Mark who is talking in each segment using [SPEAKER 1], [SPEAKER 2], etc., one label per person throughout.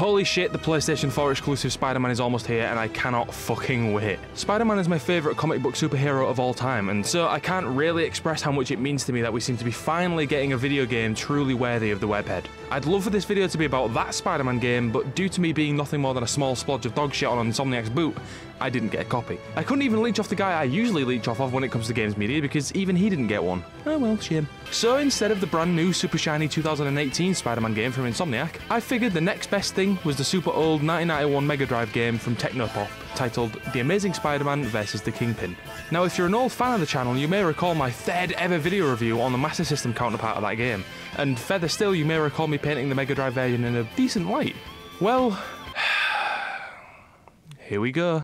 [SPEAKER 1] Holy shit, the PlayStation 4 exclusive Spider-Man is almost here and I cannot fucking wait. Spider-Man is my favourite comic book superhero of all time, and so I can't really express how much it means to me that we seem to be finally getting a video game truly worthy of the webhead. I'd love for this video to be about that Spider-Man game, but due to me being nothing more than a small splodge of dog shit on Insomniac's boot, I didn't get a copy. I couldn't even leech off the guy I usually leech off of when it comes to games media, because even he didn't get one. Oh well, shame. So instead of the brand new super shiny 2018 Spider-Man game from Insomniac, I figured the next best thing was the super old 1991 Mega Drive game from Technopop, titled The Amazing Spider-Man vs. the Kingpin. Now if you're an old fan of the channel, you may recall my third ever video review on the Master System counterpart of that game, and further still you may recall me painting the Mega Drive version in a decent light. Well, here we go.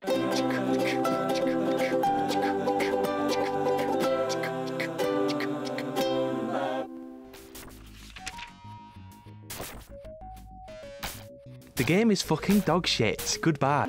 [SPEAKER 1] The game is fucking dog shit. Goodbye.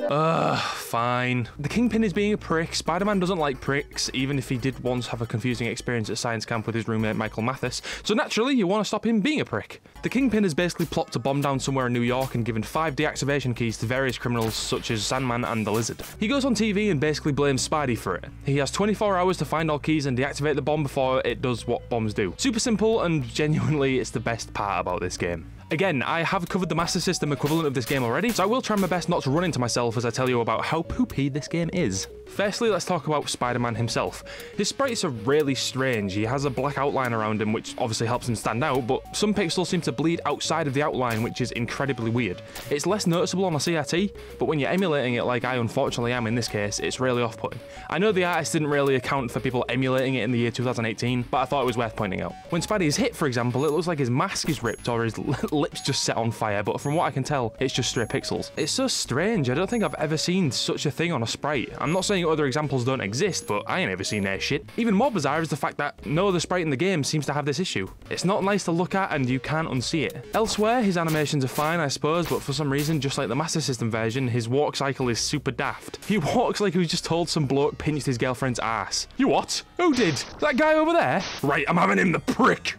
[SPEAKER 1] Ugh, fine. The Kingpin is being a prick. Spider-Man doesn't like pricks, even if he did once have a confusing experience at science camp with his roommate Michael Mathis, so naturally you want to stop him being a prick. The Kingpin has basically plopped a bomb down somewhere in New York and given 5 deactivation keys to various criminals such as Sandman and the Lizard. He goes on TV and basically blames Spidey for it. He has 24 hours to find all keys and deactivate the bomb before it does what bombs do. Super simple, and genuinely it's the best part about this game. Again, I have covered the Master System equivalent of this game already, so I will try my best not to run into myself as I tell you about how poopy this game is. Firstly, let's talk about Spider-Man himself. His sprites are really strange. He has a black outline around him, which obviously helps him stand out, but some pixels seem to bleed outside of the outline, which is incredibly weird. It's less noticeable on a CRT, but when you're emulating it like I unfortunately am in this case, it's really off-putting. I know the artist didn't really account for people emulating it in the year 2018, but I thought it was worth pointing out. When Spidey is hit, for example, it looks like his mask is ripped or his lips just set on fire, but from what I can tell, it's just stray pixels. It's so strange. I don't think I've ever seen such a thing on a sprite. I'm not saying other examples don't exist, but I ain't ever seen their shit. Even more bizarre is the fact that no other sprite in the game seems to have this issue. It's not nice to look at and you can't unsee it. Elsewhere, his animations are fine, I suppose, but for some reason, just like the Master System version, his walk cycle is super daft. He walks like he was just told some bloke pinched his girlfriend's ass. You what? Who did? That guy over there? Right, I'm having him, the prick!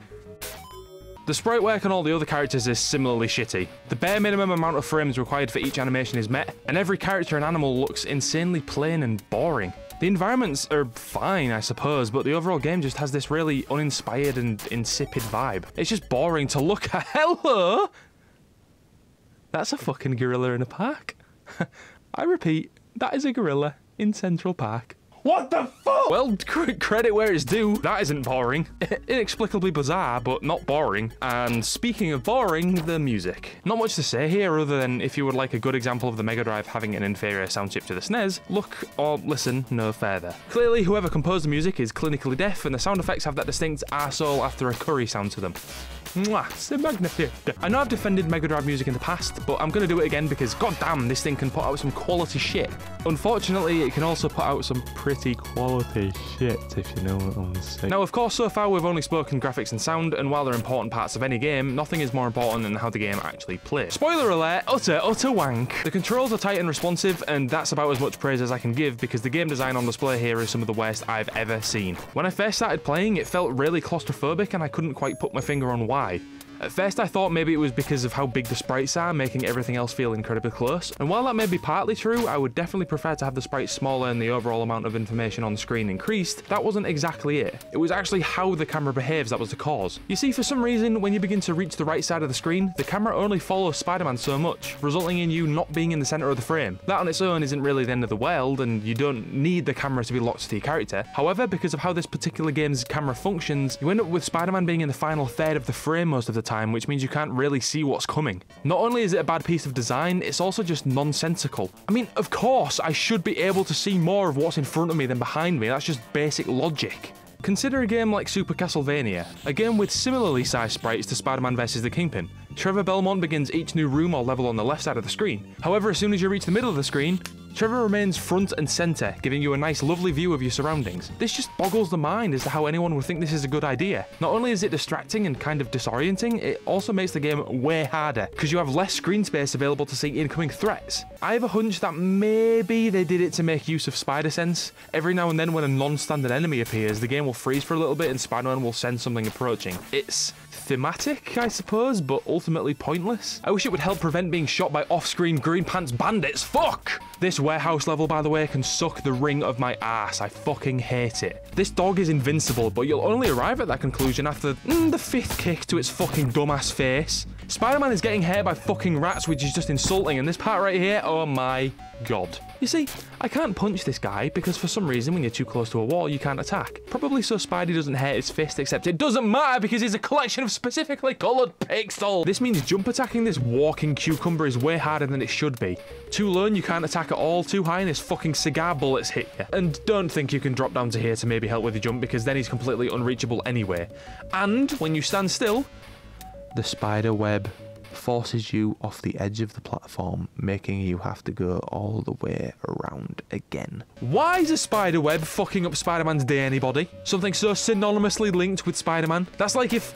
[SPEAKER 1] The sprite work on all the other characters is similarly shitty. The bare minimum amount of frames required for each animation is met, and every character and animal looks insanely plain and boring. The environments are fine, I suppose, but the overall game just has this really uninspired and insipid vibe. It's just boring to look at. Hello? That's a fucking gorilla in a park. I repeat, that is a gorilla in Central Park. What the fuck? Well, credit where it's due. That isn't boring. Inexplicably bizarre, but not boring. And speaking of boring, the music. Not much to say here other than if you would like a good example of the Mega Drive having an inferior sound chip to the SNES, look or listen no further. Clearly, whoever composed the music is clinically deaf, and the sound effects have that distinct arsehole after a curry sound to them. Mwah, c'est magnifique. I know I've defended Mega Drive music in the past, but I'm gonna do it again because goddamn, this thing can put out some quality shit. Unfortunately, it can also put out some pretty quality shit, if you know what I'm saying. Now, of course, so far we've only spoken graphics and sound, and while they're important parts of any game, nothing is more important than how the game actually plays. Spoiler alert, utter wank. The controls are tight and responsive, and that's about as much praise as I can give because the game design on display here is some of the worst I've ever seen. When I first started playing, it felt really claustrophobic and I couldn't quite put my finger on why. At first I thought maybe it was because of how big the sprites are, making everything else feel incredibly close, and while that may be partly true, I would definitely prefer to have the sprites smaller and the overall amount of information on the screen increased. That wasn't exactly it. It was actually how the camera behaves that was the cause. You see, for some reason, when you begin to reach the right side of the screen, the camera only follows Spider-Man so much, resulting in you not being in the center of the frame. That on its own isn't really the end of the world, and you don't need the camera to be locked to your character. However, because of how this particular game's camera functions, you end up with Spider-Man being in the final third of the frame most of the time, which means you can't really see what's coming. Not only is it a bad piece of design, it's also just nonsensical. I mean, of course, I should be able to see more of what's in front of me than behind me. That's just basic logic. Consider a game like Super Castlevania, a game with similarly sized sprites to Spider-Man vs. the Kingpin. Trevor Belmont begins each new room or level on the left side of the screen. However, as soon as you reach the middle of the screen, Trevor remains front and center, giving you a nice lovely view of your surroundings. This just boggles the mind as to how anyone would think this is a good idea. Not only is it distracting and kind of disorienting, it also makes the game way harder, because you have less screen space available to see incoming threats. I have a hunch that maybe they did it to make use of spider sense. Every now and then when a non-standard enemy appears, the game will freeze for a little bit and Spider-Man will sense something approaching. It's thematic, I suppose, but ultimately pointless. I wish it would help prevent being shot by off-screen green pants bandits. Fuck! This warehouse level, by the way, can suck the ring of my ass. I fucking hate it. This dog is invincible, but you'll only arrive at that conclusion after the 5th kick to its fucking dumbass face. Spider-Man is getting hit by fucking rats, which is just insulting, and this part right here, oh my god. You see, I can't punch this guy because for some reason when you're too close to a wall, you can't attack. Probably so Spidey doesn't hurt his fist, except it doesn't matter because he's a collection of specifically coloured pixels. This means jump attacking this walking cucumber is way harder than it should be. Too low and you can't attack at all, too high and his fucking cigar bullets hit you. And don't think you can drop down to here to maybe help with your jump because then he's completely unreachable anyway. And when you stand still, the spider web forces you off the edge of the platform, making you have to go all the way around again. Why is a spider web fucking up Spider-Man's day, anybody? Something so synonymously linked with Spider-Man? That's like if,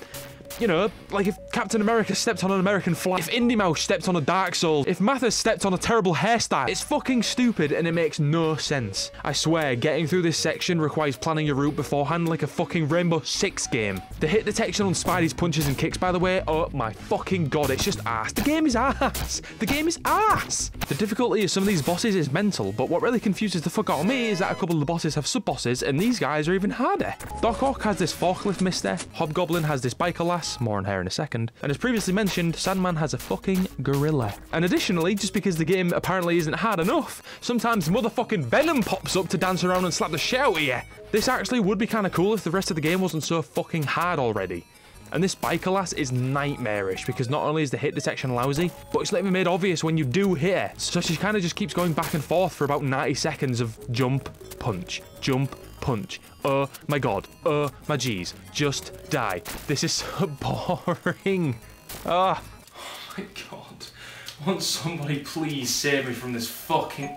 [SPEAKER 1] you know, like if Captain America stepped on an American flag, if Indy Mouse stepped on a Dark Souls, if Mathis stepped on a terrible hairstyle. It's fucking stupid and it makes no sense. I swear, getting through this section requires planning your route beforehand like a fucking Rainbow Six game. The hit detection on Spidey's punches and kicks, by the way, oh my fucking god, it's just ass. The game is ass. The game is ass. The difficulty of some of these bosses is mental, but what really confuses the fuck out of me is that a couple of the bosses have sub-bosses and these guys are even harder. Doc Ock has this forklift mister, Hobgoblin has this biker lass, more on her in a second, and as previously mentioned, Sandman has a fucking gorilla. And additionally, just because the game apparently isn't hard enough, sometimes motherfucking Venom pops up to dance around and slap the shit out of you. This actually would be kind of cool if the rest of the game wasn't so fucking hard already. And this biker lass is nightmarish because not only is the hit detection lousy, but it's letting me made obvious when you do hit her. So she kind of just keeps going back and forth for about 90 seconds of jump, punch, jump, punch. Oh my god. Oh my jeez. Just die. This is so boring. Oh my god. Won't somebody please save me from this fucking...